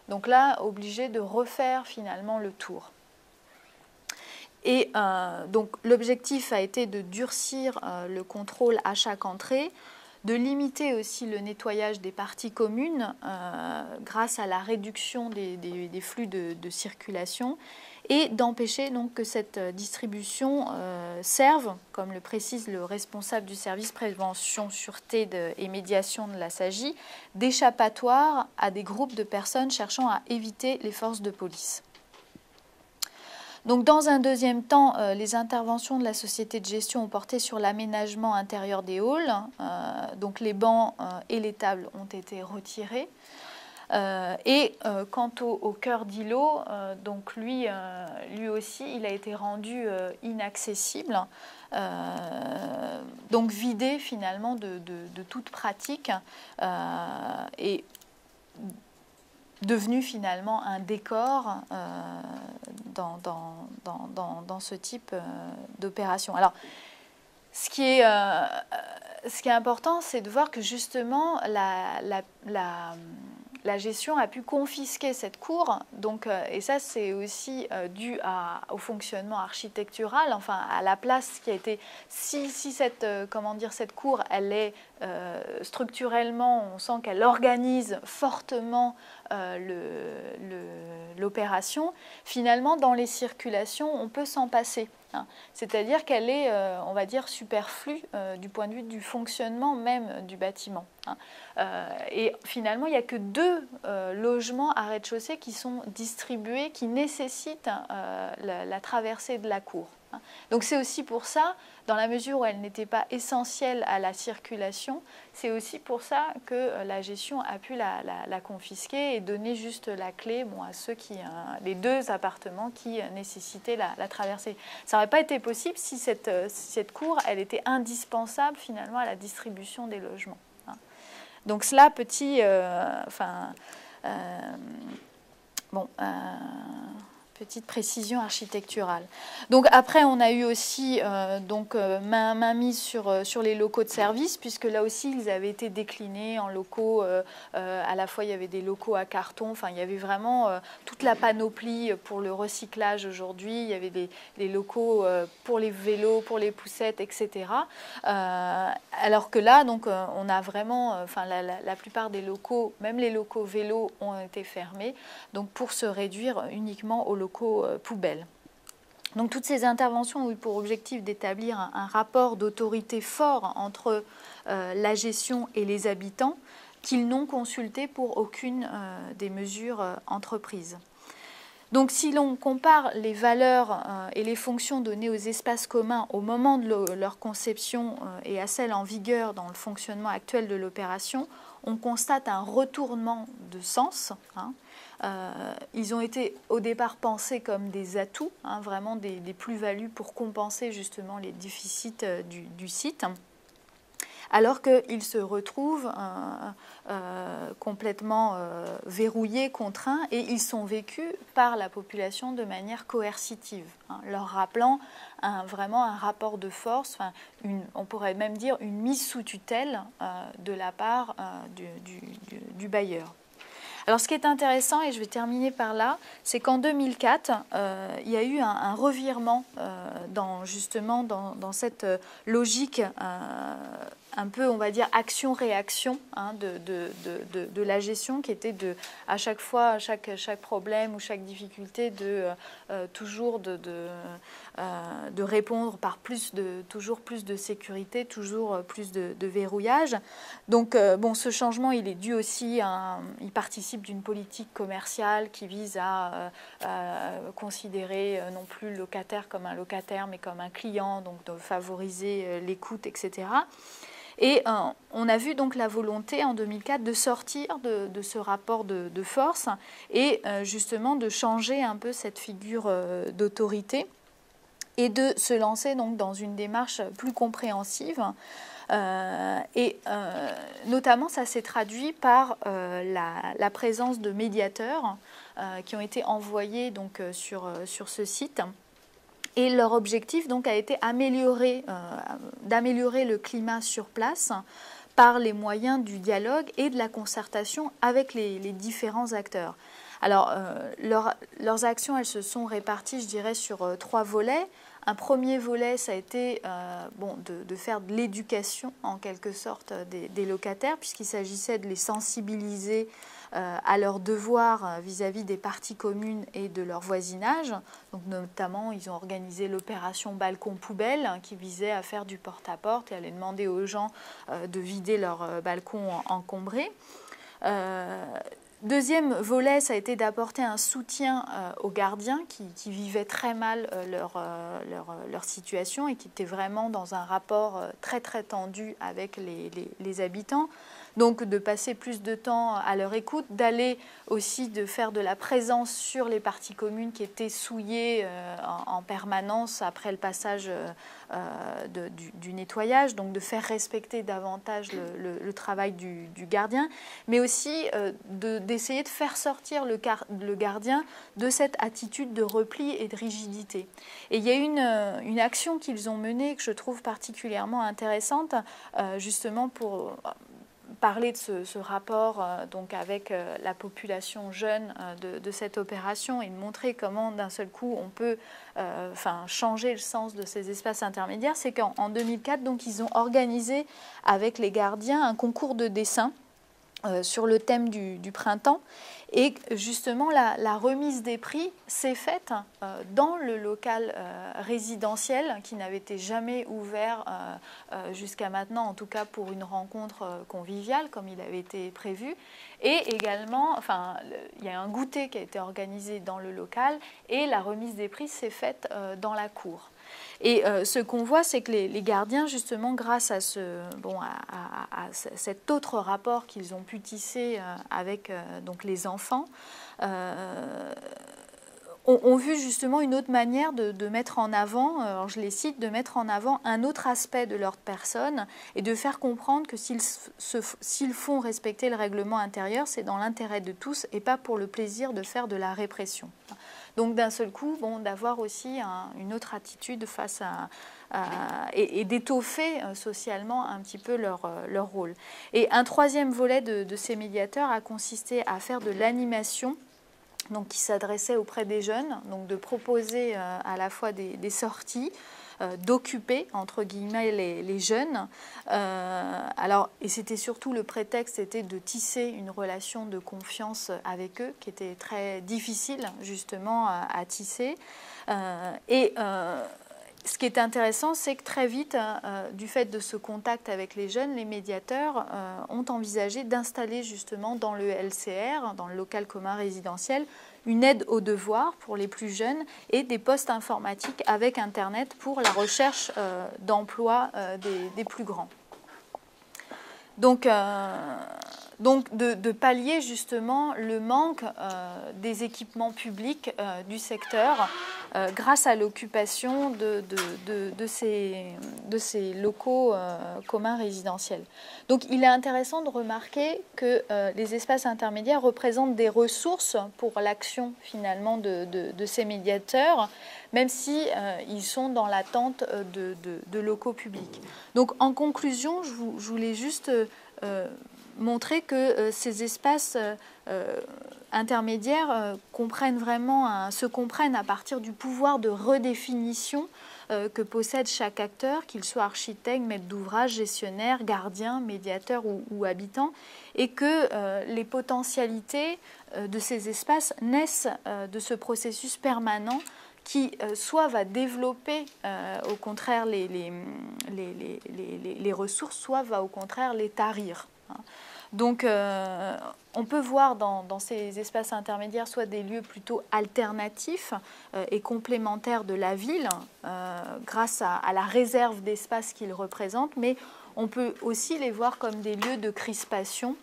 Donc là, obligé de refaire finalement le tour. Et donc l'objectif a été de durcir le contrôle à chaque entrée, de limiter aussi le nettoyage des parties communes grâce à la réduction des flux de circulation et d'empêcher donc que cette distribution serve, comme le précise le responsable du service prévention, sûreté et médiation de la SAGI, d'échappatoire à des groupes de personnes cherchant à éviter les forces de police. Donc, dans un deuxième temps, les interventions de la société de gestion ont porté sur l'aménagement intérieur des halls. Donc les bancs et les tables ont été retirés. Quant au cœur d'îlot, donc lui aussi, il a été rendu inaccessible, donc vidé finalement de toute pratique et devenu finalement un décor dans ce type d'opération. Alors, ce qui est important, c'est de voir que justement la gestion a pu confisquer cette cour, donc, et ça c'est aussi dû au fonctionnement architectural, enfin à la place qui a été, si cette cour, elle est structurellement, on sent qu'elle organise fortement l'opération, finalement dans les circulations on peut s'en passer. C'est-à-dire qu'elle est, on va dire, superflue du point de vue du fonctionnement même du bâtiment. Et finalement, il n'y a que 2 logements à rez-de-chaussée qui sont distribués, qui nécessitent la traversée de la cour. Donc c'est aussi pour ça, dans la mesure où elle n'était pas essentielle à la circulation, c'est aussi pour ça que la gestion a pu la confisquer et donner juste la clé à ceux les 2 appartements qui nécessitaient la traversée. Ça n'aurait pas été possible si cette cour elle était indispensable finalement à la distribution des logements. Donc cela, petite précision architecturale. Donc après, on a eu aussi mainmise sur les locaux de service, puisque là aussi, ils avaient été déclinés en locaux. À la fois, il y avait des locaux à carton. Enfin, il y avait vraiment toute la panoplie pour le recyclage aujourd'hui. Il y avait des locaux pour les vélos, pour les poussettes, etc. Alors que là, donc, on a vraiment, la plupart des locaux, même les locaux vélos, ont été fermés, donc pour se réduire uniquement aux locaux poubelles. Donc toutes ces interventions ont eu pour objectif d'établir un rapport d'autorité fort entre la gestion et les habitants qu'ils n'ont consulté pour aucune des mesures entreprises. Donc si l'on compare les valeurs et les fonctions données aux espaces communs au moment de leur conception et à celles en vigueur dans le fonctionnement actuel de l'opération, on constate un retournement de sens. Ils ont été au départ pensés comme des atouts, vraiment des plus-values pour compenser justement les déficits du site, alors qu'ils se retrouvent complètement verrouillés, contraints, et ils sont vécus par la population de manière coercitive, leur rappelant vraiment un rapport de force, on pourrait même dire une mise sous tutelle de la part du bailleur. Alors ce qui est intéressant, et je vais terminer par là, c'est qu'en 2004, il y a eu un revirement dans cette logique un peu, on va dire, action-réaction de la gestion, qui était à chaque fois, chaque problème ou chaque difficulté, toujours de répondre par toujours plus de sécurité, toujours plus de verrouillage. Donc, ce changement, il est dû aussi, il participe d'une politique commerciale qui vise à considérer non plus le locataire comme un locataire, mais comme un client, donc de favoriser l'écoute, etc. Et on a vu donc la volonté en 2004 de sortir de ce rapport de force et justement de changer un peu cette figure d'autorité et de se lancer donc dans une démarche plus compréhensive. Notamment, ça s'est traduit par la présence de médiateurs qui ont été envoyés donc, sur ce site. Et leur objectif donc, a été d'améliorer le climat sur place par les moyens du dialogue et de la concertation avec les différents acteurs. Alors, leurs actions, elles se sont réparties, je dirais, sur 3 volets. Un premier volet, ça a été de faire de l'éducation, en quelque sorte, des locataires, puisqu'il s'agissait de les sensibiliser à leurs devoirs vis-à-vis des parties communes et de leur voisinage. Donc, notamment, ils ont organisé l'opération Balcon Poubelle, qui visait à faire du porte-à-porte et à aller demander aux gens de vider leurs balcons encombrés. Deuxième volet, ça a été d'apporter un soutien aux gardiens qui vivaient très mal leur situation et qui étaient vraiment dans un rapport très très tendu avec les habitants. Donc de passer plus de temps à leur écoute, d'aller aussi de faire de la présence sur les parties communes qui étaient souillées en permanence après le passage du nettoyage, donc de faire respecter davantage le travail du gardien, mais aussi d'essayer de faire sortir le gardien de cette attitude de repli et de rigidité. Et il y a une action qu'ils ont menée que je trouve particulièrement intéressante, justement pour parler de ce rapport donc avec la population jeune de cette opération et de montrer comment d'un seul coup on peut changer le sens de ces espaces intermédiaires, c'est qu'en 2004, donc, ils ont organisé avec les gardiens un concours de dessin sur le thème du printemps. Et justement, la remise des prix s'est faite dans le local résidentiel qui n'avait été jamais ouvert jusqu'à maintenant, en tout cas pour une rencontre conviviale comme il avait été prévu. Et également, il y a un goûter qui a été organisé dans le local et la remise des prix s'est faite dans la cour. Et ce qu'on voit, c'est que les gardiens, justement, grâce à cet autre rapport qu'ils ont pu tisser avec donc les enfants, ont vu justement une autre manière de mettre en avant, alors je les cite, de mettre en avant un autre aspect de leur personne et de faire comprendre que s'ils font respecter le règlement intérieur, c'est dans l'intérêt de tous et pas pour le plaisir de faire de la répression. Donc d'un seul coup, d'avoir aussi une autre attitude face et d'étoffer socialement un petit peu leur rôle. Et un troisième volet de ces médiateurs a consisté à faire de l'animation, donc qui s'adressait auprès des jeunes, donc de proposer à la fois des sorties, d'occuper entre guillemets les jeunes. Et c'était surtout le prétexte était de tisser une relation de confiance avec eux qui était très difficile justement à tisser. Ce qui est intéressant, c'est que très vite, du fait de ce contact avec les jeunes, les médiateurs ont envisagé d'installer justement dans le LCR, dans le local commun résidentiel, une aide aux devoirs pour les plus jeunes et des postes informatiques avec Internet pour la recherche d'emploi des plus grands. Donc de pallier justement le manque des équipements publics du secteur grâce à l'occupation de ces locaux communs résidentiels. Donc il est intéressant de remarquer que les espaces intermédiaires représentent des ressources pour l'action finalement de ces médiateurs, même si ils sont dans l'attente de locaux publics. Donc en conclusion, je voulais juste montrer que ces espaces intermédiaires se comprennent à partir du pouvoir de redéfinition que possède chaque acteur, qu'il soit architecte, maître d'ouvrage, gestionnaire, gardien, médiateur ou habitant, et que les potentialités de ces espaces naissent de ce processus permanent qui soit va développer au contraire les ressources, soit va au contraire les tarir. Donc on peut voir dans ces espaces intermédiaires soit des lieux plutôt alternatifs et complémentaires de la ville grâce à la réserve d'espace qu'ils représentent, mais on peut aussi les voir comme des lieux de crispation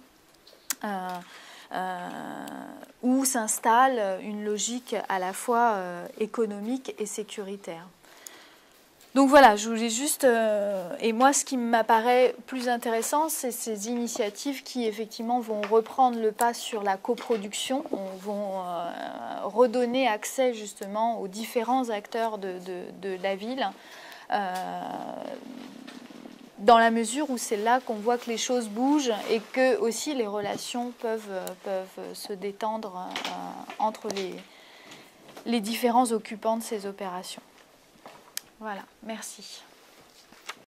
où s'installe une logique à la fois économique et sécuritaire. Donc voilà, je voulais juste... et moi, ce qui m'apparaît plus intéressant, c'est ces initiatives qui, effectivement, vont reprendre le pas sur la coproduction, vont redonner accès, justement, aux différents acteurs de la ville, dans la mesure où c'est là qu'on voit que les choses bougent et que aussi les relations peuvent se détendre entre les différents occupants de ces opérations. Voilà, merci.